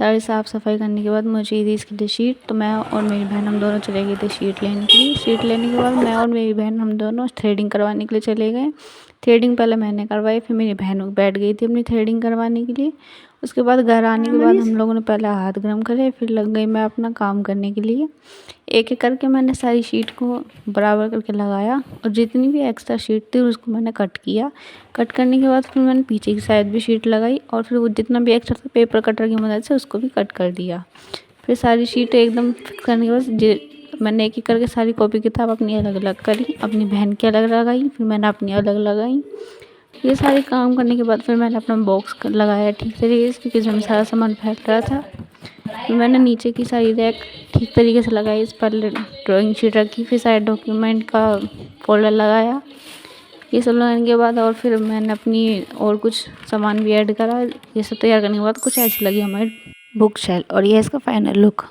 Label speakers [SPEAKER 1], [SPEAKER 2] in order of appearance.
[SPEAKER 1] सारी साफ़ सफाई करने के बाद मुझे चाहिए थी इसके लिए शीट, तो मैं और मेरी बहन हम दोनों चले गए थे शीट लेने के लिए। शीट लेने के बाद मैं और मेरी बहन हम दोनों थ्रेडिंग करवाने के लिए चले गए। थ्रेडिंग पहले मैंने करवाई, फिर मेरी बहन बैठ गई थी अपनी थ्रेडिंग करवाने के लिए। उसके बाद घर आने के बाद हम लोगों ने पहले हाथ गर्म करे, फिर लग गई मैं अपना काम करने के लिए। एक एक करके मैंने सारी शीट को बराबर करके लगाया और जितनी भी एक्स्ट्रा शीट थी उसको मैंने कट किया। कट करने के बाद फिर मैंने पीछे की साइड भी शीट लगाई और फिर वो जितना भी एक्स्ट्रा था पेपर कटर की मदद से उसको भी कट कर दिया। फिर सारी शीटें एकदम फिक्स करने के बाद मैंने एक एक करके सारी कॉपी किताब अपनी अलग अलग करी, अपनी बहन की अलग लगाई, फिर मैंने अपनी अलग लगाई। ये सारे काम करने के बाद फिर मैंने अपना बॉक्स लगाया ठीक तरीके से, क्योंकि इसमें सारा सामान फैल रहा था। फिर मैंने नीचे की सारी रैक ठीक तरीके से लगाई, इस पर ड्राइंग शीट रखी, फिर सारे डॉक्यूमेंट का फोल्डर लगाया। ये सब लगाने के बाद और फिर मैंने अपनी और कुछ सामान भी ऐड करा। ये सब तैयार करने के बाद कुछ ऐसी लगी हमारी बुक शेल्फ और ये इसका फाइनल लुक।